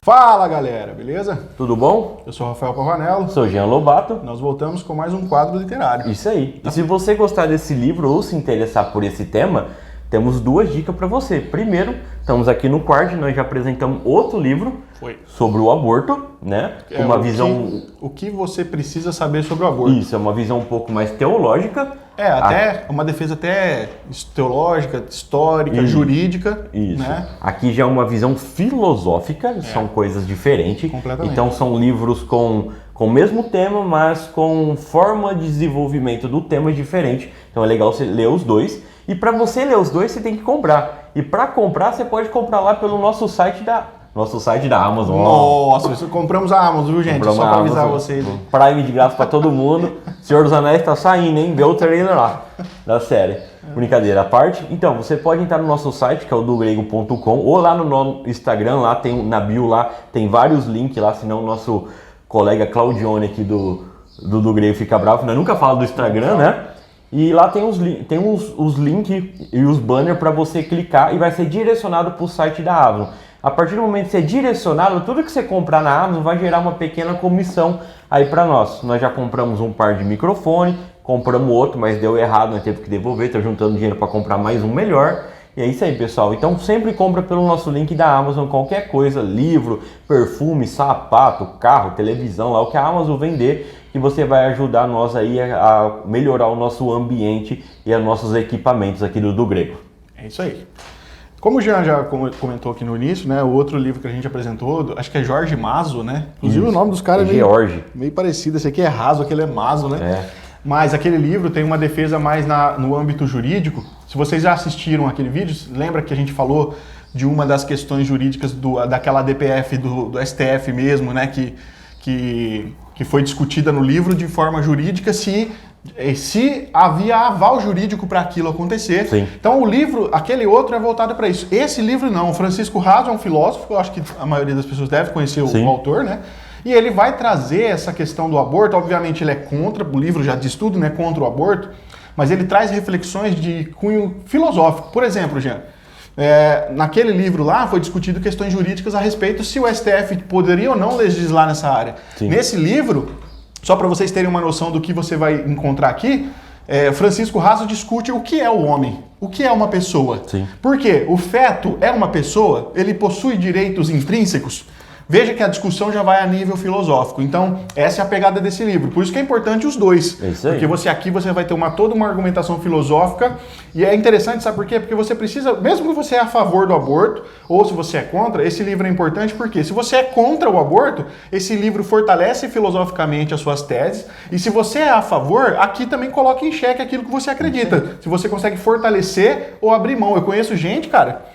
Fala galera, beleza? Tudo bom? Eu sou o Rafael Pavanello. Sou o Jean Lobato. Nós voltamos com mais um quadro literário. Isso aí. E se você gostar desse livro ou se interessar por esse tema, temos duas dicas para você. Primeiro, estamos aqui no Quard, nós já apresentamos outro livro sobre o aborto, né? Uma visão... O que você precisa saber sobre o aborto. Isso, é uma visão um pouco mais teológica. Uma defesa até teológica, histórica, jurídica. Isso. Né? Aqui já é uma visão filosófica, são coisas diferentes. Completamente. Então são livros com o mesmo tema, mas com forma de desenvolvimento do tema diferente. Então é legal você ler os dois. E para você ler os dois, você tem que comprar. E para comprar, você pode comprar lá pelo nosso site da Amazon. Nossa, isso compramos a Amazon, viu, gente? Compramos só para avisar vocês. Prime de graça para todo mundo. Senhor dos Anéis tá saindo, hein? Vê o trailer lá da série. Brincadeira à parte. Então, você pode entrar no nosso site, que é o dogrego.com, ou lá no Instagram, lá tem na bio, lá tem vários links lá, senão o nosso colega Claudione aqui do Grego fica bravo, nós nunca fala do Instagram, né? E lá tem os links e os banners para você clicar e vai ser direcionado para o site da Amazon. A partir do momento que você é direcionado, tudo que você comprar na Amazon vai gerar uma pequena comissão aí para nós. Nós já compramos um par de microfone, compramos outro, mas deu errado, nós teve que devolver, estou juntando dinheiro para comprar mais um melhor. E é isso aí, pessoal. Então sempre compra pelo nosso link da Amazon qualquer coisa, livro, perfume, sapato, carro, televisão, lá o que a Amazon vender, que você vai ajudar nós aí a melhorar o nosso ambiente e os nossos equipamentos aqui do Grego. É isso aí. Como o Jean já comentou aqui no início, né, o outro livro que a gente apresentou, acho que é Jorge Mazo, né? Inclusive o nome dos caras é meio parecido. Esse aqui é Raso, aquele é Mazo, né? Mas aquele livro tem uma defesa mais no âmbito jurídico. Se vocês já assistiram aquele vídeo, lembra que a gente falou de uma das questões jurídicas daquela DPF do STF mesmo, né? Que foi discutida no livro de forma jurídica se havia aval jurídico para aquilo acontecer. Sim. Então o livro, aquele outro é voltado para isso. Esse livro não. O Francisco Raso é um filósofo, eu acho que a maioria das pessoas deve conhecer o autor, né? E ele vai trazer essa questão do aborto. Obviamente ele é contra, o livro já diz tudo, né? Contra o aborto, mas ele traz reflexões de cunho filosófico. Por exemplo, Jean, naquele livro lá foi discutido questões jurídicas a respeito se o STF poderia ou não legislar nessa área. Sim. Nesse livro, só para vocês terem uma noção do que você vai encontrar aqui, Francisco Raso discute o que é o homem, o que é uma pessoa. Sim. Por quê? O feto é uma pessoa, ele possui direitos intrínsecos. Veja que a discussão já vai a nível filosófico. Então, essa é a pegada desse livro. Por isso que é importante os dois. É isso aí. Porque você vai ter toda uma argumentação filosófica. E é interessante, sabe por quê? Porque você precisa, mesmo que você é a favor do aborto, ou se você é contra, esse livro é importante porque se você é contra o aborto, esse livro fortalece filosoficamente as suas teses. E se você é a favor, aqui também coloca em xeque aquilo que você acredita. Se você consegue fortalecer ou abrir mão. Eu conheço gente, cara,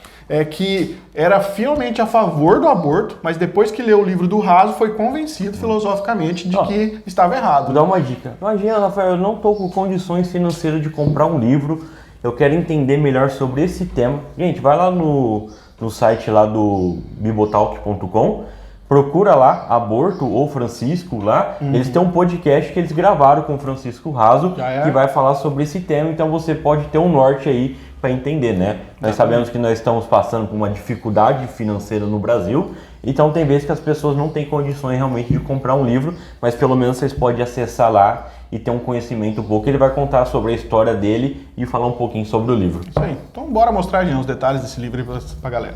que era fielmente a favor do aborto, mas depois que leu o livro do Raso, foi convencido filosoficamente de que estava errado. Vou dar uma dica. Imagina, Rafael, eu não estou com condições financeiras de comprar um livro, eu quero entender melhor sobre esse tema. Gente, vai lá no site lá do bibotalk.com, procura lá, Aborto ou Francisco lá, eles têm um podcast que eles gravaram com o Francisco Raso, que vai falar sobre esse tema, então você pode ter um norte aí para entender, né? Nós sabemos que nós estamos passando por uma dificuldade financeira no Brasil, então tem vezes que as pessoas não têm condições realmente de comprar um livro, mas pelo menos vocês podem acessar lá e ter um conhecimento um pouco. Ele vai contar sobre a história dele e falar um pouquinho sobre o livro. Isso aí. Então bora mostrar, Jean, os detalhes desse livro aí pra galera.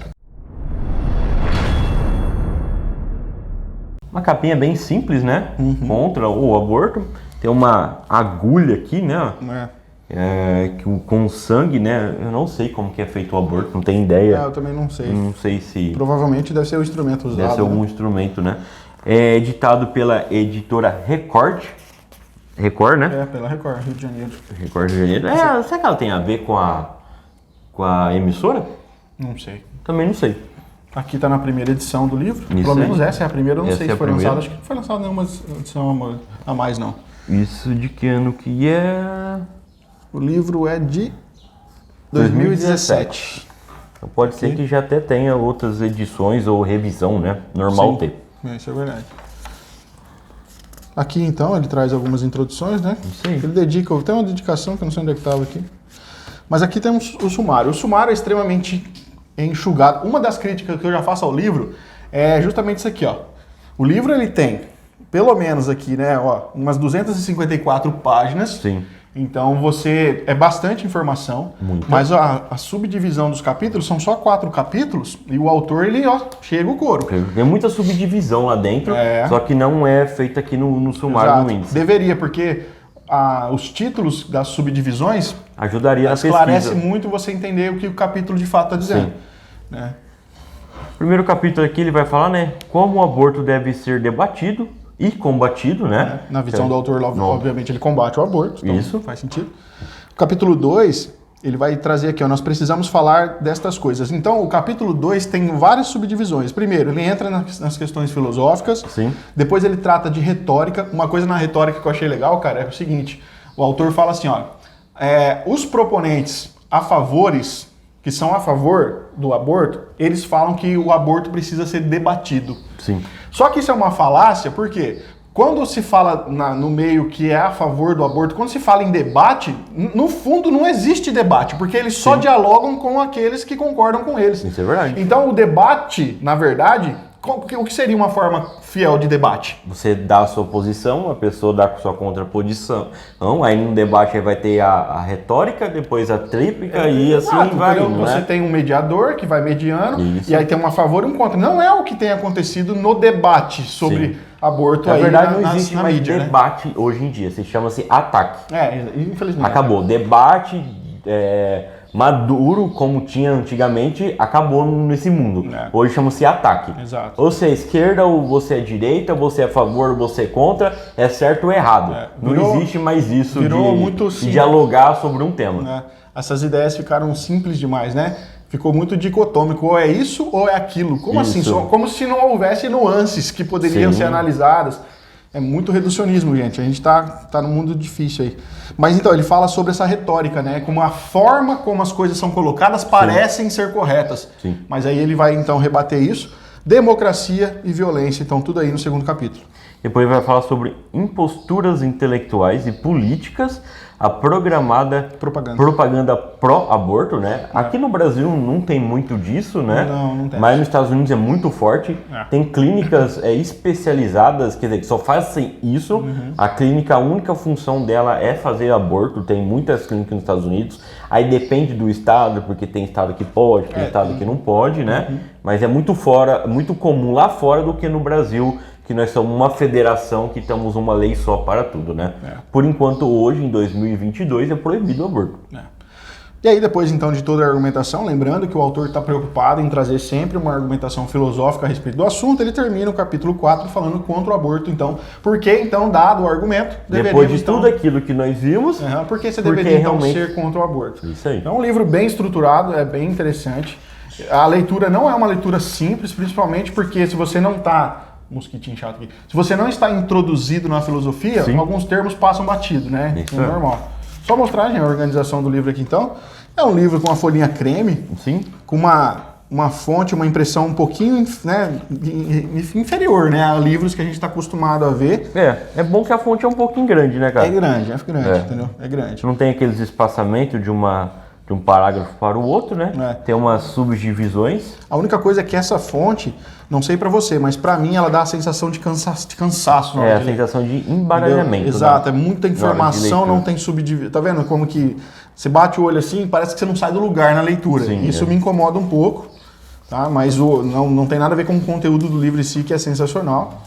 Uma capinha bem simples, né? Contra o aborto. Tem uma agulha aqui, né? Com sangue, né? Eu não sei como que é feito o aborto, não tenho ideia. Eu também não sei. Não sei se... Provavelmente deve ser o instrumento usado. Deve ser algum instrumento, né? É editado pela editora Record. Record, né? Pela Record, Rio de Janeiro. Record Rio de Janeiro. Será que ela tem a ver com a emissora? Não sei. Também não sei. Aqui está na primeira edição do livro. Isso Pelo menos aí. essa é a primeira, eu não sei se foi primeira. lançada. Acho que não foi lançada nenhuma edição a mais, não. Isso de que ano que é? O livro é de 2017. Então pode ser que já até tenha outras edições ou revisão, né? Normal ter. Isso é verdade. Aqui, então, ele traz algumas introduções, né? Isso aí. Ele dedica, tem uma dedicação que eu não sei onde é que estava aqui. Mas aqui temos o sumário. O sumário é extremamente enxugado. Uma das críticas que eu já faço ao livro é justamente isso aqui, ó. O livro, ele tem, pelo menos aqui, né, ó, umas 254 páginas. Sim. Então, é bastante informação. Muita. Mas a subdivisão dos capítulos são só 4 capítulos e o autor, ele, ó, chega o couro. Tem muita subdivisão lá dentro, só que não é feita aqui no sumário do índice. Deveria, porque os títulos das subdivisões ajudaria na pesquisa. Esclarece muito você entender o que o capítulo de fato está dizendo. Né? Primeiro capítulo aqui ele vai falar, né, como o aborto deve ser debatido e combatido, né? Na visão do autor, obviamente, ele combate o aborto. Então isso. Faz sentido. O capítulo 2, ele vai trazer aqui, ó, nós precisamos falar destas coisas. Então, o capítulo 2 tem várias subdivisões. Primeiro, ele entra nas questões filosóficas. Sim. Depois ele trata de retórica. Uma coisa na retórica que eu achei legal, cara, é o seguinte. O autor fala assim, ó, os proponentes que são a favor do aborto, eles falam que o aborto precisa ser debatido. Sim. Só que isso é uma falácia, porque quando se fala no meio que é a favor do aborto, quando se fala em debate, no fundo não existe debate, porque eles só dialogam com aqueles que concordam com eles. Isso é verdade. Então o debate, na verdade, o que seria uma forma fiel de debate? Você dá a sua posição, a pessoa dá a sua contraposição. Então, aí no debate vai ter a retórica, depois a tríplica e assim vai. Você tem um mediador que vai mediando, e aí tem um a favor e um contra. Não é o que tem acontecido no debate sobre aborto. Na aí verdade, não existe mais mídia, debate, né? Hoje em dia. Se chama-se ataque. Infelizmente. Acabou. Debate maduro, como tinha antigamente, acabou nesse mundo. Hoje chama-se ataque. Exato. Ou você é esquerda, ou você é direita, você é a favor, ou você é contra, é certo ou errado. Não existe mais isso de dialogar sobre um tema. Essas ideias ficaram simples demais, né? Ficou muito dicotômico, ou é isso ou é aquilo. Como assim? Como se não houvesse nuances que poderiam ser analisadas. É muito reducionismo, gente. A gente tá num mundo difícil aí. Mas então, ele fala sobre essa retórica, né? Como a forma como as coisas são colocadas parecem ser corretas. Sim. Mas aí ele vai então rebater isso. Democracia e violência. Então, tudo aí no segundo capítulo. Depois vai falar sobre imposturas intelectuais e políticas, a programada propaganda pró-aborto, né? Aqui no Brasil não tem muito disso, né? Não tem. Mas nos Estados Unidos é muito forte. Tem clínicas especializadas, quer dizer, que só fazem isso. A clínica, a única função dela é fazer aborto. Tem muitas clínicas nos Estados Unidos. Aí depende do estado, porque tem estado que pode, tem estado que não pode, né? Mas é muito comum lá fora do que no Brasil, que nós somos uma federação que temos uma lei só para tudo, né? Por enquanto, hoje, em 2022, é proibido o aborto. E aí, depois, então, de toda a argumentação, lembrando que o autor está preocupado em trazer sempre uma argumentação filosófica a respeito do assunto, ele termina o capítulo 4 falando contra o aborto. Então, por que, então, dado o argumento, depois de tudo aquilo que nós vimos, por que você deveria, então, ser contra o aborto? Isso aí. É um livro bem estruturado, é bem interessante. A leitura não é uma leitura simples, principalmente porque se você não está... mosquitinho chato aqui. Se você não está introduzido na filosofia, alguns termos passam batido, né? Isso é normal. Só mostrar, gente, a organização do livro aqui, então. É um livro com uma folhinha creme, com uma fonte, uma impressão um pouquinho, né, inferior, né, a livros que a gente está acostumado a ver. É bom que a fonte é um pouquinho grande, né, cara? É grande, entendeu? É grande. Não tem aqueles espaçamentos de um parágrafo para o outro, né? Tem umas subdivisões. A única coisa é que essa fonte, não sei para você, mas para mim ela dá a sensação de cansaço. A sensação de embaralhamento. Exato, é muita informação, não tem subdivisão. Tá vendo como que você bate o olho assim, parece que você não sai do lugar na leitura. Isso me incomoda um pouco, tá? Mas não tem nada a ver com o conteúdo do livro em si, que é sensacional.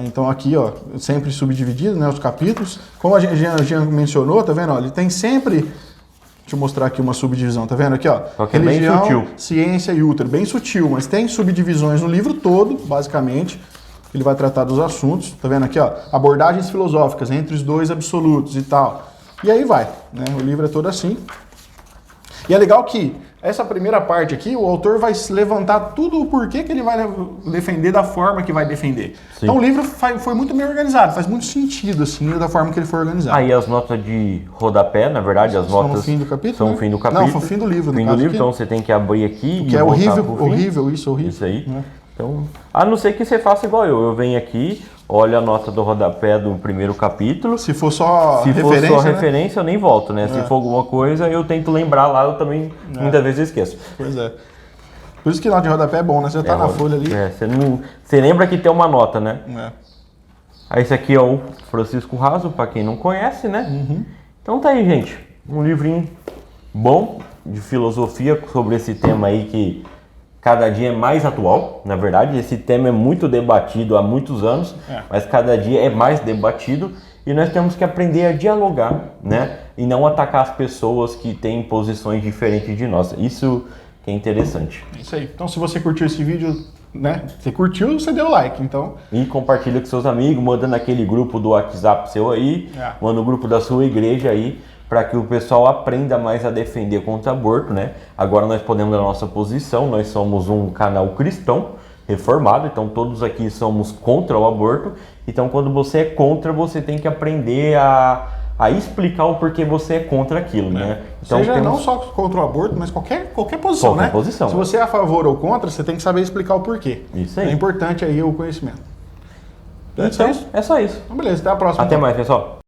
Então aqui, ó, sempre subdividido, né, os capítulos. Como a Jean mencionou, tá vendo? Ó, ele tem sempre... Deixa eu mostrar aqui uma subdivisão, tá vendo aqui, ó? Religião, bem sutil. Ciência e útero, bem sutil, mas tem subdivisões no livro todo, basicamente. Ele vai tratar dos assuntos, tá vendo aqui, ó? Abordagens filosóficas entre os dois absolutos e tal. E aí vai, né? O livro é todo assim. E é legal que essa primeira parte aqui, o autor vai levantar tudo o porquê que ele vai defender da forma que vai defender. Então o livro foi muito bem organizado, faz muito sentido, assim, da forma que ele foi organizado. Aí as notas de rodapé, na verdade, as notas... São no fim do capítulo? São no fim do capítulo. Não, são no fim do livro. Fim do livro, então você tem que abrir aqui que é horrível, isso. Isso aí. Né? Então, a não ser que você faça igual eu venho aqui, olho a nota do rodapé do primeiro capítulo. Se for só referência, eu nem volto, né? Se for alguma coisa, eu tento lembrar lá, eu também muitas vezes esqueço. Pois é. Por isso que nota de rodapé é bom, né? Você tá na folha ali. Você lembra que tem uma nota, né? É. Esse aqui é o Francisco Raso, para quem não conhece, né? Então tá aí, gente. Um livrinho bom de filosofia sobre esse tema aí que cada dia é mais atual. Na verdade, esse tema é muito debatido há muitos anos, mas cada dia é mais debatido e nós temos que aprender a dialogar, né? E não atacar as pessoas que têm posições diferentes de nós. Isso que é interessante. É isso aí. Então, se você curtiu esse vídeo, né? Você curtiu, você deu like, então... E compartilha com seus amigos, manda naquele grupo do WhatsApp seu aí, manda no grupo da sua igreja aí, para que o pessoal aprenda mais a defender contra o aborto, né? Agora nós podemos dar a nossa posição, nós somos um canal cristão reformado, então todos aqui somos contra o aborto. Então quando você é contra, você tem que aprender a explicar o porquê você é contra aquilo, né? Então, seja não só contra o aborto, mas qualquer posição, né? Posição, se você é a favor ou contra, você tem que saber explicar o porquê. Isso aí. É importante aí o conhecimento. Então, é só isso. Então, beleza, até a próxima. Até mais, pessoal.